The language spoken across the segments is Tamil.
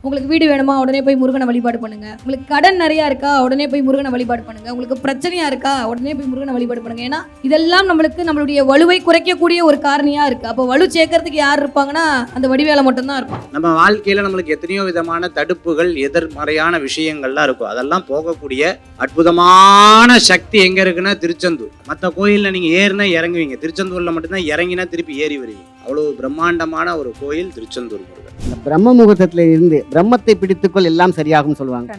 உங்களுக்கு வீடு வேணுமா, உடனே போய் முருகனை வழிபாடு பண்ணுங்க. உங்களுக்கு கடன் நிறையா இருக்கா, உடனே போய் முருகனை வழிபாடு பண்ணுங்க. உங்களுக்கு பிரச்சனையா இருக்கா, உடனே போய் முருகனை வழிபாடு பண்ணுங்க. ஏன்னா இதெல்லாம் நம்மளுடைய வலுவை குறைக்கக்கூடிய ஒரு காரணியா இருக்கு. அப்போ வலு சேர்க்கறதுக்கு யார் இருப்பாங்கன்னா அந்த வடிவேலை மட்டும்தான் இருக்கும். நம்ம வாழ்க்கையில நம்மளுக்கு எத்தனையோ விதமான தடுப்புகள், எதிர்மறையான விஷயங்கள்லாம் இருக்கும். அதெல்லாம் போகக்கூடிய அற்புதமான சக்தி எங்க இருக்குன்னா திருச்செந்தூர். மற்ற கோயில்ல நீங்க ஏறினா இறங்குவீங்க, திருச்செந்தூர்ல மட்டும்தான் இறங்கினா திருப்பி ஏறி வருவீங்க. அவ்வளவு பிரம்மாண்டமான ஒரு கோயில் திருச்செந்தூர் முருகன். இந்த பிரம்ம முகூர்த்தத்துல இருந்து பிரம்மத்தை பிடித்துக்கொள் எல்லாம் சரியாகும் சொல்லுவாங்க.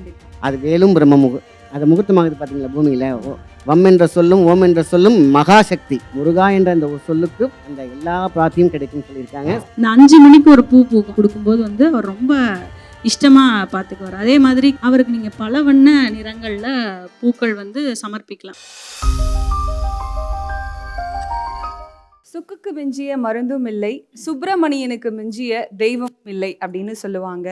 அது வேலும் பிரம்ம அது முகூர்த்தமாகுது பார்த்தீங்களா பூமியில. வம் என்ற சொல்லும் ஓம் என்ற சொல்லும் மகாசக்தி. முருகா என்ற அந்த ஒரு சொல்லுக்கு அந்த எல்லா பிரார்த்தியும் கிடைக்கும்னு சொல்லியிருக்காங்க. இந்த 5 மணிக்கு ஒரு பூ கொடுக்கும்போது அவர் ரொம்ப இஷ்டமா பார்த்துக்குவார். அதே மாதிரி அவருக்கு நீங்க பல வண்ண நிறங்கள்ல பூக்கள் சமர்ப்பிக்கலாம். சுக்குக்கு மிஞ்சிய மருந்தும் இல்லை, சுப்பிரமணியனுக்கு மிஞ்சிய தெய்வம் இல்லை அப்படின்னு சொல்லுவாங்க.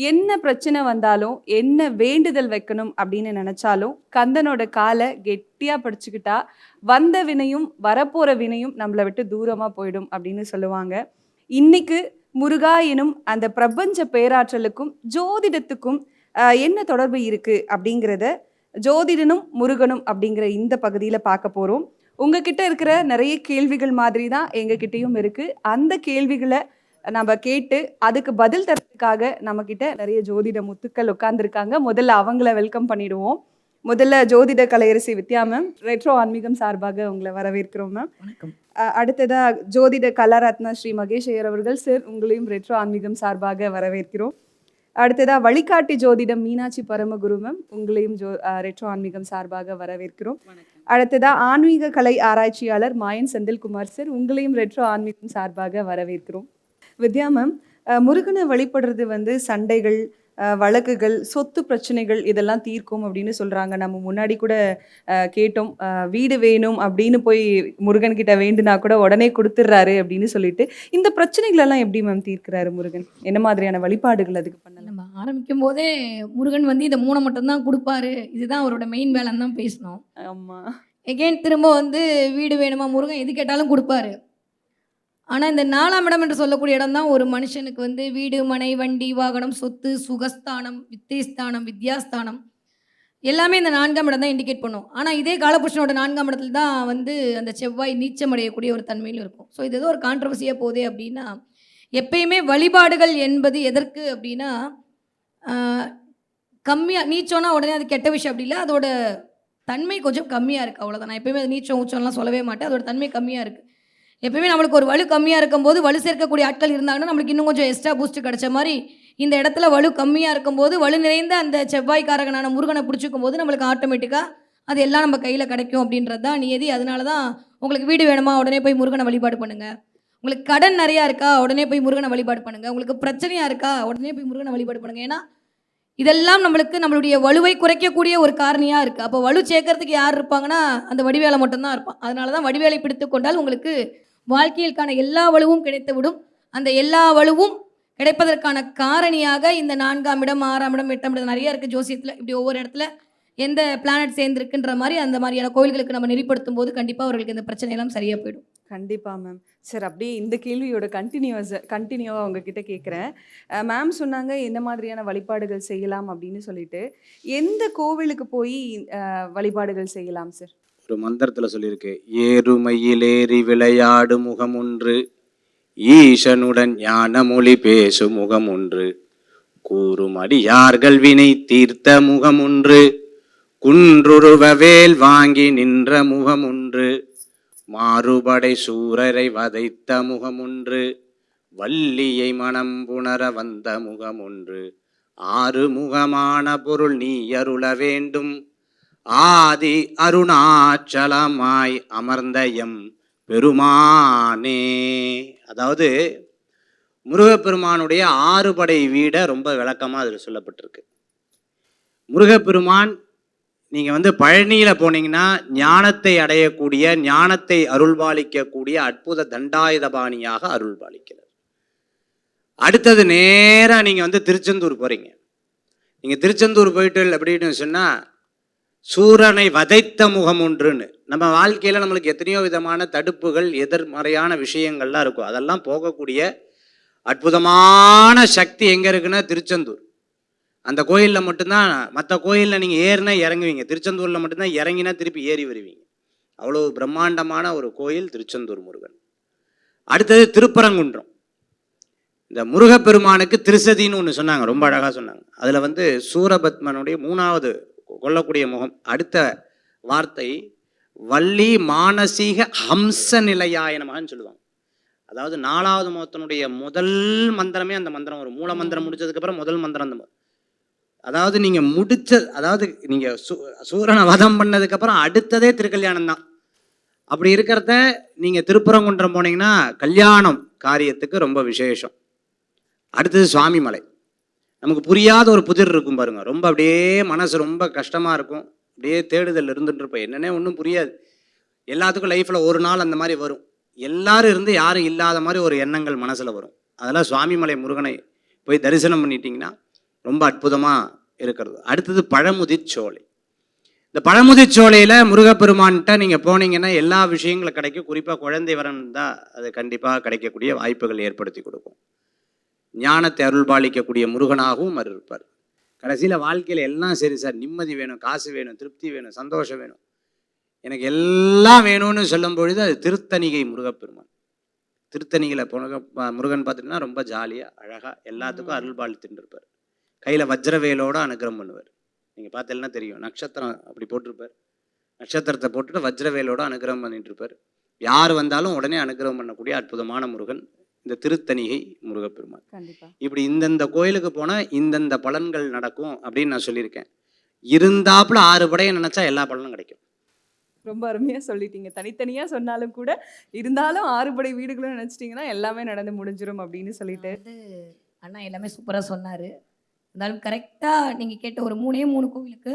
என்ன பிரச்சனை வந்தாலும், என்ன வேண்டுதல் வைக்கணும் அப்படின்னு நினைச்சாலும் கந்தனோட காலை கெட்டியா படிச்சுக்கிட்டா வந்த வினையும் வரப்போற வினையும் நம்மளை விட்டு தூரமா போயிடும் அப்படின்னு சொல்லுவாங்க. இன்னைக்கு முருகா எனும் அந்த பிரபஞ்ச பேராற்றலுக்கும் ஜோதிடத்துக்கும் என்ன தொடர்பு இருக்கு அப்படிங்கிறத ஜோதிடனும் முருகனும் அப்படிங்கிற இந்த பகுதியில் பார்க்க போறோம். உங்ககிட்ட இருக்கிற நிறைய கேள்விகள் மாதிரி தான் எங்ககிட்டயும் இருக்கு. அந்த கேள்விகளை நம்ம கேட்டு அதுக்கு பதில் தரத்துக்காக நம்ம கிட்ட நிறைய ஜோதிட முத்துக்கள் உட்கார்ந்துருக்காங்க. முதல்ல அவங்கள வெல்கம் பண்ணிடுவோம். முதல்ல ஜோதிட கலையரசி வித்யா மேம், ரெட்ரோ ஆன்மீகம் சார்பாக உங்களை வரவேற்கிறோம் மேம். வணக்கம். அடுத்ததா ஜோதிட கலாரத்னா ஸ்ரீ மகேஷ் ஐயர் அவர்கள், சார் உங்களையும் ரெட்ரோ ஆன்மீகம் சார்பாக வரவேற்கிறோம். அடுத்ததா வழிகாட்டி ஜோதிடம் மீனாட்சி பரமகுரு மேம், உங்களையும் ரெட்ரோ ஆன்மீகம் சார்பாக வரவேற்கிறோம். அடுத்ததா ஆன்மீக கலை ஆராய்ச்சியாளர் மாயன் செந்தில்குமார் சார், உங்களையும் ரெட்ரோ ஆன்மீகம் சார்பாக வரவேற்கிறோம். வித்யா மேம், முருகனை வழிபடுறது சண்டைகள், வழக்குகள், சொத்து பிரச்சனைகள் இதெல்லாம் தீர்க்கும் அப்படின்னு சொல்றாங்க. நம்ம முன்னாடி கூட கேட்டோம், வீடு வேணும் அப்படின்னு போய் முருகன் கிட்ட வேண்டுனா கூட உடனே கொடுத்துட்றாரு அப்படின்னு சொல்லிட்டு. இந்த பிரச்சனைகள் எல்லாம் எப்படி மேம் தீர்க்கிறாரு முருகன்? என்ன மாதிரியான வழிபாடுகள் அதுக்கு பண்ணலாம்? நம்ம ஆரம்பிக்கும் போதே முருகன் இந்த 3 மட்டும்தான் கொடுப்பாரு, இதுதான் அவரோட மெயின் வேலைன்னு தான் பேசணும். ஆமா. எகெயின் திரும்ப வீடு வேணுமா, முருகன் எது கேட்டாலும் கொடுப்பாரு. ஆனால் இந்த 4ஆம் இடம் என்று சொல்லக்கூடிய இடம் தான் ஒரு மனுஷனுக்கு வீடு, மனை, வண்டி, வாகனம், சொத்து, சுகஸ்தானம், வித்தேஸ்தானம், வித்யாஸ்தானம் எல்லாமே இந்த 4ஆம் இடம் தான் இண்டிகேட் பண்ணும். ஆனால் இதே காலபுருஷனோட 4ஆம் இடத்துல தான் அந்த செவ்வாய் நீச்சம் அடையக்கூடிய ஒரு தன்மையில் இருக்கும். ஸோ இது ஏதோ ஒரு கான்ட்ரவர்சியாக போதே அப்படின்னா, எப்பயுமே வழிபாடுகள் என்பது எதற்கு அப்படின்னா, கம்மியாக நீச்சோன்னா உடனே அது கெட்ட விஷயம் அப்படி இல்லை, அதோட தன்மை கொஞ்சம் கம்மியாக இருக்குது, அவ்வளோதான். நான் எப்பயுமே அது நீச்சம் ஊச்சம்லாம் சொல்லவே மாட்டேன். அதோட தன்மை கம்மியாக இருக்குது. எப்பயுமே நம்மளுக்கு ஒரு வலு கம்மியாக இருக்கும்போது வலு சேர்க்கக்கூடிய ஆட்கள் இருந்தாங்கன்னா நம்மளுக்கு இன்னும் கொஞ்சம் எக்ஸ்ட்ரா பூஸ்ட் கிடைச்ச மாதிரி, இந்த இடத்துல வலு கம்மியாக இருக்கும்போது வலு நிறைந்த அந்த செவ்வாய்க்காரகனான முருகனை பிடிச்சிக்கும் போது நம்மளுக்கு ஆட்டோமேட்டிக்காக அது எல்லாம் நம்ம கையில் கிடைக்கும் அப்படின்றது தான் நியதி. அதனால தான் உங்களுக்கு வீடு வேணுமா, உடனே போய் முருகனை வழிபாடு பண்ணுங்கள். உங்களுக்கு கடன் நிறையா இருக்கா, உடனே போய் முருகனை வழிபாடு பண்ணுங்கள். உங்களுக்கு பிரச்சனையாக இருக்கா, உடனே போய் முருகனை வழிபாடு பண்ணுங்கள். ஏன்னா இதெல்லாம் நம்மளுடைய வலுவை குறைக்கக்கூடிய ஒரு காரணியாக இருக்குது. அப்போ வலு சேர்க்கறதுக்கு யார் இருப்பாங்கன்னா அந்த வடிவேலை மட்டும்தான் இருப்பான். அதனால தான் வடிவேலை பிடித்து கொண்டால் உங்களுக்கு வாழ்க்கையிற்கான எல்லா வலுவும் கிடைத்துவிடும். அந்த எல்லா வலுவும் கிடைப்பதற்கான காரணியாக இந்த 4ஆம் இடம், 6ஆம் இடம், 8ஆம் இடம் நிறைய இருக்குது ஜோசியத்தில். இப்படி ஒவ்வொரு இடத்துல எந்த பிளானட் சேர்ந்துருக்குன்ற மாதிரி அந்த மாதிரியான கோயில்களுக்கு நம்ம நெறிப்படுத்தும் போது கண்டிப்பாக அவர்களுக்கு இந்த பிரச்சனையெல்லாம் சரியாக போயிடும். கண்டிப்பாக மேம். சார், அப்படியே இந்த கேள்வியோட கண்டினியூவாக உங்ககிட்ட கேட்குறேன். மேம் சொன்னாங்க என்ன மாதிரியான வழிபாடுகள் செய்யலாம் அப்படின்னு சொல்லிட்டு. எந்த கோவிலுக்கு போய் வழிபாடுகள் செய்யலாம் சார்? ஒரு மந்திரத்தில் சொல்லியிருக்கு, ஏறுமையிலேறி விளையாடு முகம் ஒன்று, ஈசனுடன் ஞான மொழி பேசும் முகம் ஒன்று, கூறும் அடியார்கள் வினை தீர்த்த முகம் ஒன்று, குன்றுருவவேல் வாங்கி நின்ற முகம் ஒன்று, மாறுபடை சூரரை வதைத்த முகம் ஒன்று, வள்ளியை மனம் புணர வந்த முகம் ஒன்று, 6 முகமான பொருள் நீ அருள வேண்டும், ஆதி அருணாச்சலமாய் அமர்ந்த எம் பெருமானே. அதாவது முருகப்பெருமானுடைய 6 படை வீடை ரொம்ப விளக்கமாக அதில் சொல்லப்பட்டிருக்கு. முருகப்பெருமான் நீங்கள் பழனியில் போனீங்கன்னா ஞானத்தை அடையக்கூடிய, ஞானத்தை அருள்பாலிக்கக்கூடிய அற்புத தண்டாயுதபாணியாக அருள்பாலிக்கிறார். அடுத்தது நேராக நீங்கள் திருச்செந்தூர் போகிறீங்க. நீங்கள் திருச்செந்தூர் போயிட்டு அப்படின்னு சொன்னால் சூரனை வதைத்த முகம் ஒன்றுன்னு. நம்ம வாழ்க்கையில் நம்மளுக்கு எத்தனையோ விதமான தடுப்புகள், எதிர்மறையான விஷயங்கள்லாம் இருக்கும். அதெல்லாம் போகக்கூடிய அற்புதமான சக்தி எங்கே இருக்குன்னா திருச்செந்தூர். அந்த கோயிலில் மட்டும்தான், மற்ற கோயிலில் நீங்கள் ஏறினா இறங்குவீங்க, திருச்செந்தூரில் மட்டும்தான் இறங்கினா திருப்பி ஏறி வருவீங்க. அவ்வளோ பிரம்மாண்டமான ஒரு கோயில் திருச்செந்தூர் முருகன். அடுத்தது திருப்பரங்குன்றம். இந்த முருகப்பெருமானுக்கு திருசதின்னு ஒன்று சொன்னாங்க, ரொம்ப அழகாக சொன்னாங்க. அதில் வந்து சூரபத்மனுடைய 3வது கொல்லக்கூடிய முகம். அடுத்த வார்த்தை வள்ளி மானசீக ஹம்ச நிலையாயனமான்னு சொல்லுவாங்க. அதாவது 4வது முகத்தினுடைய முதல் மந்திரமே அந்த மந்திரம் வரும். மூல மந்திரம் முடிச்சதுக்கப்புறம் முதல் மந்திரம் அந்த அதாவது நீங்கள் அதாவது நீங்கள் சூரனை வதம் பண்ணதுக்கப்புறம் அடுத்ததே திருக்கல்யாணம் தான். அப்படி இருக்கிறத நீங்கள் திருப்பரங்குன்றம் போனீங்கன்னா கல்யாணம் காரியத்துக்கு ரொம்ப விசேஷம். அடுத்தது சுவாமி மலை. நமக்கு புரியாத ஒரு புதிர் இருக்கும் பாருங்க, ரொம்ப அப்படியே மனசு ரொம்ப கஷ்டமாக இருக்கும், அப்படியே தேடுதல் இருந்துட்டு இருப்போம், என்னன்னே ஒன்றும் புரியாது. எல்லாத்துக்கும் லைஃப்பில் ஒரு நாள் அந்த மாதிரி வரும், எல்லாரும் இருந்து யாரும் இல்லாத மாதிரி ஒரு எண்ணங்கள் மனசில் வரும். அதெல்லாம் சுவாமிமலை முருகனை போய் தரிசனம் பண்ணிட்டீங்கன்னா ரொம்ப அற்புதமாக இருக்கிறது. அடுத்தது பழமுதிர்ச்சோலை. இந்த பழமுதிர்ச்சோலையில் முருகப்பெருமான்கிட்ட நீங்கள் போனீங்கன்னா எல்லா விஷயங்களும் கிடைக்கும். குறிப்பாக குழந்தை வரன் தான் அது கண்டிப்பாக கிடைக்கக்கூடிய வாய்ப்புகள் ஏற்படுத்தி கொடுக்கும். ஞானத்தை அருள்பாலிக்கக்கூடிய முருகனாகவும் அவர் இருப்பார். கடைசியில் வாழ்க்கையில் எல்லாம் சரி சார், நிம்மதி வேணும், காசு வேணும், திருப்தி வேணும், சந்தோஷம் வேணும், எனக்கு எல்லாம் வேணும்னு சொல்லும் பொழுது அது திருத்தணிகை முருகப்பெருமான். திருத்தணிகளை முருகன் பார்த்துட்டுனா ரொம்ப ஜாலியாக அழகாக எல்லாத்துக்கும் அருள்பாலித்துட்டு இருப்பார். கையில் வஜ்ரவேலோட அனுகிரகம் பண்ணுவார். நீங்கள் பார்த்தீங்கன்னா தெரியும், நட்சத்திரம் அப்படி போட்டிருப்பார், நட்சத்திரத்தை போட்டுட்டு வஜ்ரவேலோட அனுகிரகம் பண்ணிட்டு இருப்பார். யார் வந்தாலும் உடனே அனுகிரகம் பண்ணக்கூடிய அற்புதமான முருகன் இந்த திருத்தணிகை முருகப்பெருமான். இப்படி இந்தந்த கோயிலுக்கு போனால் இந்தந்த பலன்கள் நடக்கும் அப்படின்னு நான் சொல்லியிருக்கேன். இருந்தாப்புல 6 படையை நினச்சா எல்லா பலனும் கிடைக்கும். ரொம்ப அருமையாக சொல்லிட்டீங்க. தனித்தனியாக சொன்னாலும் கூட இருந்தாலும் 6 படை வீடுகளும் நினச்சிட்டிங்கன்னா எல்லாமே நடந்து முடிஞ்சிடும் அப்படின்னு சொல்லிட்டு அண்ணா எல்லாமே சூப்பராக சொன்னார். இருந்தாலும் கரெக்டாக நீங்கள் கேட்ட ஒரு 3 கோவிலுக்கு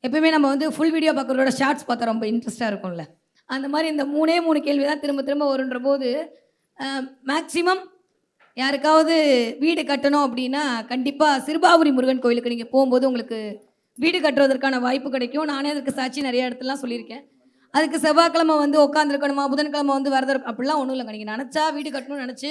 எப்பயுமே நம்ம வந்து ஃபுல் வீடியோ பார்க்குறதோட ஷார்ட்ஸ் பார்த்தா ரொம்ப இன்ட்ரெஸ்ட்டாக இருக்கும்ல, அந்த மாதிரி இந்த 3 கேள்வி தான் திரும்ப திரும்ப வருன்ற போது மேக்ஸிமம் யாருக்காவது வீடு கட்டணும் அப்படின்னா கண்டிப்பாக சிறுபாபுரி முருகன் கோயிலுக்கு நீங்கள் போகும்போது உங்களுக்கு வீடு கட்டுவதற்கான வாய்ப்பு கிடைக்கும். நானே அதுக்கு சாட்சி நிறைய இடத்துலலாம் சொல்லியிருக்கேன். அதுக்கு செவ்வாய்க்கிழமை வந்து உட்காந்துருக்கணுமா, புதன்கிழமை வந்து விரதம் அப்படிலாம் ஒன்றும் இல்லைங்க. நீங்கள் நினச்சா வீடு கட்டணும்னு நினச்சி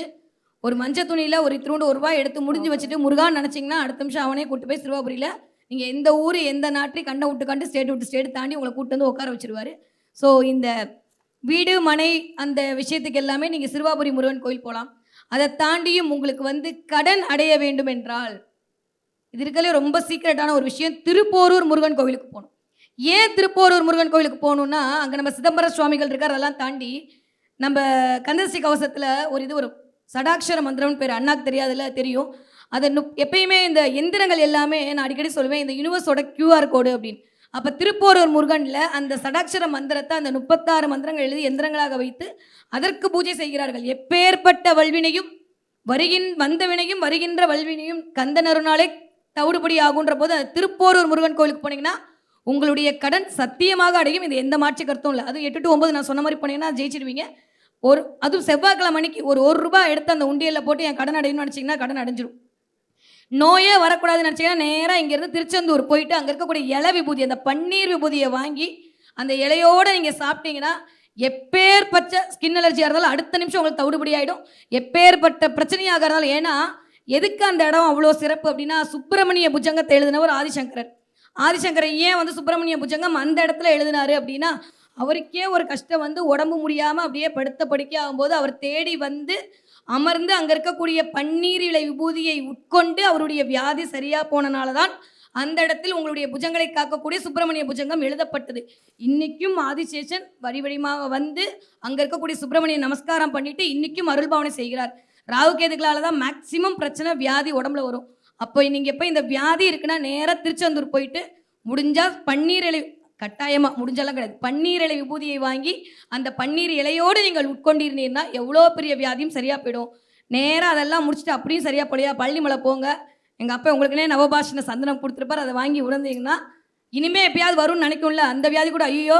ஒரு மஞ்சள் துணியில் ஒரு இத்திரூண்டு ₹1 எடுத்து முடிஞ்சு வச்சுட்டு முருகான்னு நினச்சிங்கன்னா அடுத்த நிமிஷம் அவனே கூட்டு போய் சிறுவாபுரியில் நீங்கள் எந்த ஊர் எந்த நாட்டை கண்டை விட்டு கண்டு ஸ்டேட் விட்டு ஸ்டேட் தாண்டி உங்களை கூட்டு வந்து உட்கார வச்சிருவார். ஸோ இந்த வீடு மனை அந்த விஷயத்துக்கு எல்லாமே நீங்கள் சிறுவாபுரி முருகன் கோயில் போகலாம். அதை தாண்டியும் உங்களுக்கு வந்து கடன் அடைய வேண்டும் என்றால் இது இருக்கலே ரொம்ப சீக்ரெட்டான ஒரு விஷயம், திருப்போரூர் முருகன் கோவிலுக்கு போகணும். ஏன் திருப்போரூர் முருகன் கோவிலுக்கு போகணுன்னா அங்கே நம்ம சிதம்பர சுவாமிகள் இருக்கார். அதெல்லாம் தாண்டி நம்ம கந்தசி கவசத்தில் ஒரு இது ஒரு சடாட்சர மந்திரம்னு பேர், அண்ணாக்கு தெரியாதுல, தெரியும். அதை எப்பயுமே இந்த எந்திரங்கள் எல்லாமே நான் அடிக்கடி சொல்லுவேன் இந்த யூனிவர்ஸோட QR கோடு அப்படின்னு. அப்போ திருப்போரூர் முருகனில் அந்த சடாட்சர மந்திரத்தை அந்த 36 மந்திரங்கள் எழுதி எந்திரங்களாக வைத்து அதற்கு பூஜை செய்கிறார்கள். எப்பேற்பட்ட வல்வினையும் வந்த வினையும் வருகின்ற வல்வினையும் கந்தனருனாலே தவிடுபடி ஆகுன்ற போது திருப்போரூர் முருகன் கோயிலுக்கு போனீங்கன்னா உங்களுடைய கடன் சத்தியமாக அடையும். இது எந்த மாற்று கருத்தும் இல்லை. அது 8 to 9 நான் சொன்ன மாதிரி போனீங்கன்னா ஜெயிச்சிடுவீங்க. அதுவும் செவ்வாய்க்கிழமை மணிக்கு ஒரு ₹1 எடுத்து அந்த உண்டியலில் போட்டு என் கடன் அடையணும்னு நினச்சிங்கன்னா கடன் அடைஞ்சிடும். நோயே வரக்கூடாதுன்னு நினச்சிங்கன்னா நேராக இங்கேருந்து திருச்செந்தூர் போயிட்டு அங்கே இருக்கக்கூடிய இலை விபூதி, அந்த பன்னீர் விபூதியை வாங்கி அந்த இலையோடு நீங்கள் சாப்பிட்டீங்கன்னா எப்பேற்பட்ட ஸ்கின் அலர்ஜியாக இருந்தாலும் அடுத்த நிமிஷம் உங்களுக்கு தவிடுபடி ஆகிடும். எப்பேற்பட்ட பிரச்சனையாக இருந்தாலும், ஏன்னா எதுக்கு அந்த இடம் அவ்வளோ சிறப்பு அப்படின்னா சுப்பிரமணிய புஜங்கத்தை எழுதினவர் ஆதிசங்கரர். ஆதிசங்கரர் ஏன் வந்து சுப்பிரமணிய புஜங்கம் அந்த இடத்துல எழுதினாரு அப்படின்னா அவருக்கே ஒரு கஷ்டம் வந்து உடம்பு முடியாமல் அப்படியே படுத்த படுக்கை ஆகும்போது அவர் தேடி வந்து அமர்ந்து அங்கே இருக்கக்கூடிய பன்னீர் இலை விபூதியை உட்கொண்டு அவருடைய வியாதி சரியாக போனனால தான் அந்த இடத்தில் உங்களுடைய புஜங்களை காக்கக்கூடிய சுப்பிரமணிய புஜங்கம் எழுதப்பட்டது. இன்றைக்கும் ஆதிசேஷன் வழிவழிமாக வந்து அங்கே இருக்கக்கூடிய சுப்பிரமணிய நமஸ்காரம் பண்ணிட்டு இன்றைக்கும் அருள்பாவனை செய்கிறார். ராகுகேதுகளால் தான் மேக்சிமம் பிரச்சனை வியாதி உடம்புல வரும். அப்போ நீங்கள் எப்போ இந்த வியாதி இருக்குன்னா நேராக திருச்செந்தூர் போயிட்டு முடிஞ்சால் பன்னீர் இலை, கட்டாயமாக முடிஞ்சாலும் கிடையாது, பன்னீர் இலை விபூதியை வாங்கி அந்த பன்னீர் இலையோடு நீங்கள் உட்கொண்டிருந்தீங்கன்னா எவ்வளோ பெரிய வியாதியும் சரியாக போயிடும். நேராக அதெல்லாம் முடிச்சுட்டு அப்படியும் சரியாக போலையா பழனிமலை போங்க. எங்கள் அப்பா உங்களுக்குனே நவபாஷண சந்தனம் கொடுத்துருப்பார், அதை வாங்கி உணர்ந்தீங்கன்னா இனிமேல் எப்பயாவது வரும்னு நினைக்கும்ல அந்த வியாதி கூட ஐயோ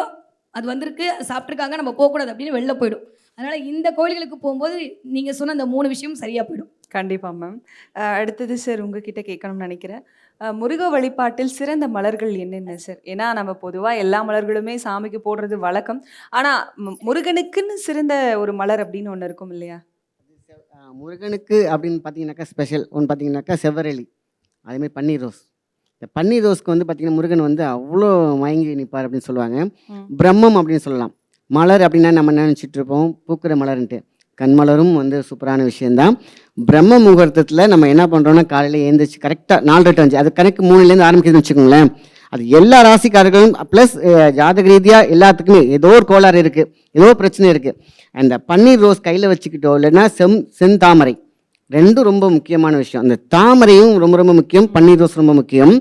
அது வந்திருக்கு சாப்பிட்ருக்காங்க நம்ம போகக்கூடாது அப்படின்னு வெளில போயிடும். அதனால் இந்த கோயில்களுக்கு போகும்போது நீங்கள் சொன்ன அந்த 3 விஷயமும் சரியாக போயிடும். கண்டிப்பாக மேம். அடுத்தது சார் உங்ககிட்ட கேட்கணும்னு நினைக்கிறேன். முருக வழிபாட்டில் சிறந்த மலர்கள் என்னென்ன சார்? ஏன்னா நம்ம பொதுவாக எல்லா மலர்களுமே சாமிக்கு போடுறது வழக்கம். ஆனால் முருகனுக்குன்னு சிறந்த ஒரு மலர் அப்படின்னு ஒன்று இருக்கும் இல்லையா? முருகனுக்கு அப்படின்னு பார்த்தீங்கன்னாக்கா ஸ்பெஷல் ஒன்று பார்த்தீங்கன்னாக்கா செவ்வரளி, அதேமாதிரி பன்னீர் ரோஸ். இந்த பன்னீர் ரோஸ்க்கு வந்து பார்த்தீங்கன்னா முருகன் வந்து அவ்வளோ மயங்கி நிற்பார் அப்படின்னு சொல்லுவாங்க. பிரம்மம் அப்படின்னு சொல்லலாம். மலர் அப்படின்னா நம்ம நினச்சிட்டு இருப்போம் பூக்கிற மலர்ன்ட்டு. கண்மலரும் வந்து சூப்பரான விஷயந்தான். பிரம்ம முகூர்த்தத்தில் நம்ம என்ன பண்ணுறோம்னா காலையில் எழுந்திரிச்சு கரெக்டாக 4 to 5 அது கணக்கு 3லேருந்து ஆரம்பிக்குதுன்னு வச்சுக்கோங்களேன். அது எல்லா ராசிக்காரர்களும் ப்ளஸ் ஜாதக ரீதியாக எல்லாத்துக்குமே ஏதோ ஒரு கோளாறு இருக்குது, ஏதோ ஒரு பிரச்சனை இருக்குது. அந்த பன்னீர் ரோஸ் கையில் வச்சுக்கிட்டோ இல்லைன்னா செந்தாமரை ரெண்டும் ரொம்ப முக்கியமான விஷயம். அந்த தாமரையும் ரொம்ப ரொம்ப முக்கியம், பன்னீர் ரோஸ் ரொம்ப முக்கியம்.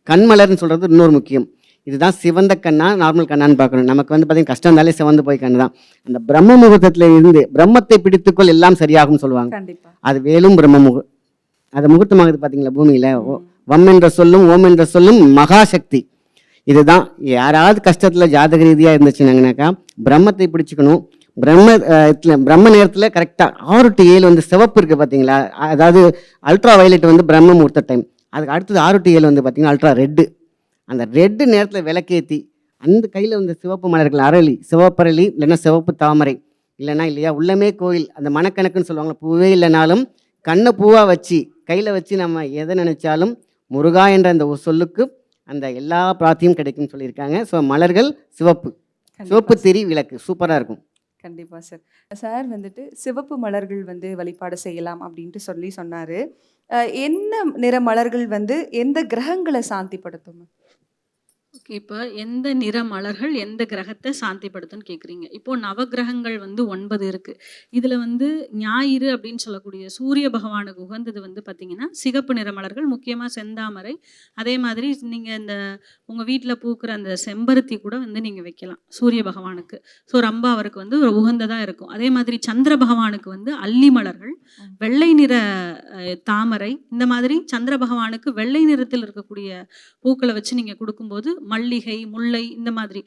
கண்மலர்னு சொல்கிறது இன்னொரு முக்கியம். இதுதான் சிவந்த கண்ணா நார்மல் கண்ணான்னு பார்க்கணும். நமக்கு வந்து பார்த்தீங்கன்னா கஷ்டம் இருந்தாலே சிவந்து போய் கண்ணு தான். அந்த பிரம்ம முகூர்த்தத்தில் இருந்து பிரம்மத்தை பிடித்துக்கொள் எல்லாம் சரியாகும் சொல்லுவாங்க. கண்டிப்பா. அது வேலும் அது முகூர்த்தமாகுது பார்த்தீங்களா பூமியில். வம் என்ற சொல்லும் ஓம் என்ற சொல்லும் மகாசக்தி. இதுதான் யாராவது கஷ்டத்தில் ஜாதக ரீதியாக இருந்துச்சுனாங்கனாக்கா பிரம்மத்தை பிடிச்சிக்கணும். பிரம்ம நேரத்தில் கரெக்டாக 6 to 7 வந்து சிவப்பு இருக்குது பார்த்தீங்களா, அதாவது அல்ட்ரா வயலட் வந்து பிரம்ம முகூர்த்த டைம். அதுக்கு அடுத்தது 6 to 7 வந்து பார்த்தீங்கன்னா அல்ட்ரா ரெட்டு. அந்த ரெட்டு நேரத்தில் விளக்கேற்றி அந்த கையில் வந்து சிவப்பு மலர்கள் அரளி, சிவப்பரளி இல்லைன்னா சிவப்பு தாமரை இல்லைன்னா இல்லையா உள்ளமே கோயில் அந்த மனக்கணக்குன்னு சொல்லுவாங்களா, பூவே இல்லைனாலும் கண்ணை பூவாக வச்சு கையில் வச்சு நம்ம எதை நினைச்சாலும் முருகா என்ற அந்த ஒரு சொல்லுக்கு அந்த எல்லா பிரார்த்தியும் கிடைக்கும்னு சொல்லியிருக்காங்க. ஸோ மலர்கள் சிவப்பு, சிவப்பு திரி விளக்கு சூப்பராக இருக்கும். கண்டிப்பா சார். சார் வந்துட்டு சிவப்பு மலர்கள் வந்து வழிபாடு செய்யலாம் அப்படின்ட்டு சொன்னாரு. என்ன நிற மலர்கள் வந்து எந்த கிரகங்களை சாந்திப்படுத்தும்? ஓகே, இப்போ எந்த நிற மலர்கள் எந்த கிரகத்தை சாந்திப்படுத்தும்னு கேட்குறீங்க. இப்போது நவகிரகங்கள் வந்து 9 இருக்குது. இதில் வந்து ஞாயிறு அப்படின்னு சொல்லக்கூடிய சூரிய பகவானுக்கு உகந்தது வந்து பார்த்திங்கன்னா சிகப்பு நிற மலர்கள், முக்கியமாக செந்தாமரை. அதே மாதிரி நீங்கள் இந்த உங்கள் வீட்டில் பூக்கிற அந்த செம்பருத்தி கூட வந்து நீங்கள் வைக்கலாம் சூரிய பகவானுக்கு. ஸோ ரொம்ப அவருக்கு வந்து ஒரு உகந்ததாக இருக்கும். அதே மாதிரி சந்திர பகவானுக்கு வந்து அல்லி மலர்கள், வெள்ளை நிற தாமரை, இந்த மாதிரி சந்திர பகவானுக்கு வெள்ளை நிறத்தில் இருக்கக்கூடிய பூக்களை வச்சு நீங்கள் கொடுக்கும்போது மல்லிகை, முல்லை, இந்த மாதிரி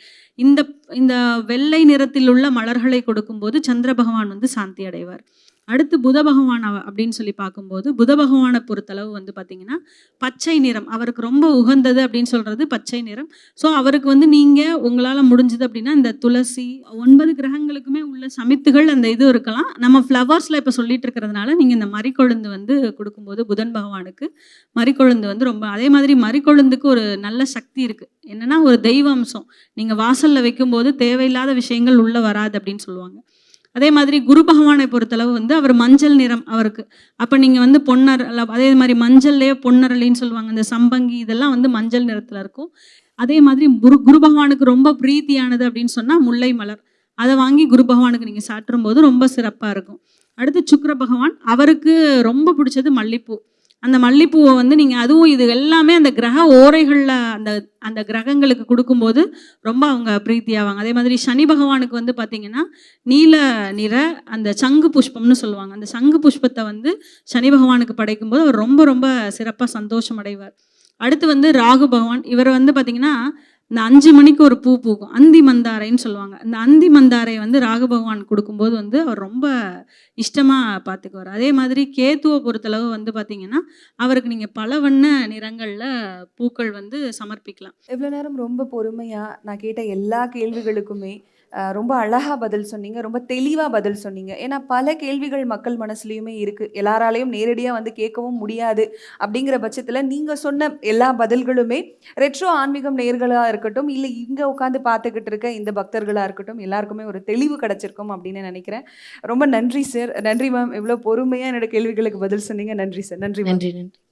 இந்த இந்த வெள்ளை நிறத்தில் உள்ள மலர்களை கொடுக்கும்போது சந்திர பகவான் வந்து சாந்தி அடைவார். அடுத்து புத பகவான் அப்படின்னு சொல்லி பார்க்கும்போது புத பகவானை பொறுத்தளவு வந்து பார்த்தீங்கன்னா பச்சை நிறம் அவருக்கு ரொம்ப உகந்தது அப்படின்னு சொல்றது பச்சை நிறம். ஸோ அவருக்கு வந்து நீங்கள் உங்களால் முடிஞ்சது அப்படின்னா இந்த துளசி 9 கிரகங்களுக்குமே உள்ள சமித்துகள் அந்த இது இருக்கலாம். நம்ம ஃப்ளவர்ஸில் இப்போ சொல்லிட்டு இருக்கிறதுனால நீங்கள் இந்த மறிக்கொழுந்து வந்து கொடுக்கும்போது புதன் பகவானுக்கு மறிக்கொழுந்து வந்து ரொம்ப, அதே மாதிரி மறிக்கொழுந்துக்கு ஒரு நல்ல சக்தி இருக்குது. என்னன்னா ஒரு தெய்வ அம்சம். நீங்கள் வாசலில் வைக்கும்போது தேவையில்லாத விஷயங்கள் உள்ளே வராது அப்படின்னு சொல்லுவாங்க. அதே மாதிரி குரு பகவானை பொறுத்தளவு வந்து அவர் மஞ்சள் நிறம் அவருக்கு. அப்போ நீங்கள் வந்து பொன்னர், அதே மாதிரி மஞ்சள்லேயே பொன்னரளின்னு சொல்லுவாங்க, இந்த சம்பங்கி இதெல்லாம் வந்து மஞ்சள் நிறத்தில் இருக்கும். அதே மாதிரி குரு பகவானுக்கு ரொம்ப பிரீத்தியானது அப்படின்னு சொன்னால் முல்லை மலர். அதை வாங்கி குரு பகவானுக்கு நீங்கள் சாற்றும் போது ரொம்ப சிறப்பாக இருக்கும். அடுத்து சுக்கிர பகவான் அவருக்கு ரொம்ப பிடிச்சது மல்லிப்பூ. அந்த மல்லிப்பூவை வந்து நீங்கள் அதுவும் இது எல்லாமே அந்த கிரக ஓரைகளில் அந்த கிரகங்களுக்கு கொடுக்கும்போது ரொம்ப அவங்க பிரீத்தியாவாங்க. அதே மாதிரி சனி பகவானுக்கு வந்து பார்த்திங்கன்னா நீல நிற அந்த சங்கு புஷ்பம்னு சொல்லுவாங்க. அந்த சங்கு புஷ்பத்தை வந்து சனி பகவானுக்கு படைக்கும்போது அவர் ரொம்ப ரொம்ப சிறப்பாக சந்தோஷம் அடைவார். அடுத்து வந்து ராகு பகவான் இவர் வந்து பார்த்திங்கன்னா இந்த 5 மணிக்கு ஒரு பூ பூக்கும், அந்தி மந்தாரைன்னு சொல்லுவாங்க. இந்த அந்தி மந்தாரை வந்து ராகு பகவான் கொடுக்கும்போது வந்து அவர் ரொம்ப இஷ்டமாக பார்த்துக்குவார். அதே மாதிரி கேத்துவை பொறுத்தளவு வந்து பார்த்திங்கன்னா அவருக்கு நீங்கள் பல வண்ண நிறங்களில் பூக்கள் வந்து சமர்ப்பிக்கலாம். இவ்வளோ நேரம் ரொம்ப பொறுமையாக நான் கேட்ட எல்லா கேள்விகளுக்குமே ரொம்ப அழகாக பதில் சொன்னீங்க, ரொம்ப தெளிவாக பதில் சொன்னீங்க. ஏன்னா பல கேள்விகள் மக்கள் மனசுலையுமே இருக்குது, எல்லாராலையும் நேரடியாக வந்து கேட்கவும் முடியாது. அப்படிங்கிற பட்சத்தில் நீங்கள் சொன்ன எல்லா பதில்களுமே ரெட்ரோ ஆன்மீகம் நேயர்களாக இருக்கட்டும், இல்லை இங்கே உட்காந்து பார்த்துக்கிட்டு இருக்க இந்த பக்தர்களாக இருக்கட்டும், எல்லாருக்குமே ஒரு தெளிவு கிடச்சிருக்கும் அப்படின்னு நினைக்கிறேன். ரொம்ப நன்றி சார். நன்றி மேம், இவ்வளோ பொறுமையாக என்னோட கேள்விகளுக்கு பதில் சொன்னீங்க. நன்றி சார். நன்றி மேம். நன்றி.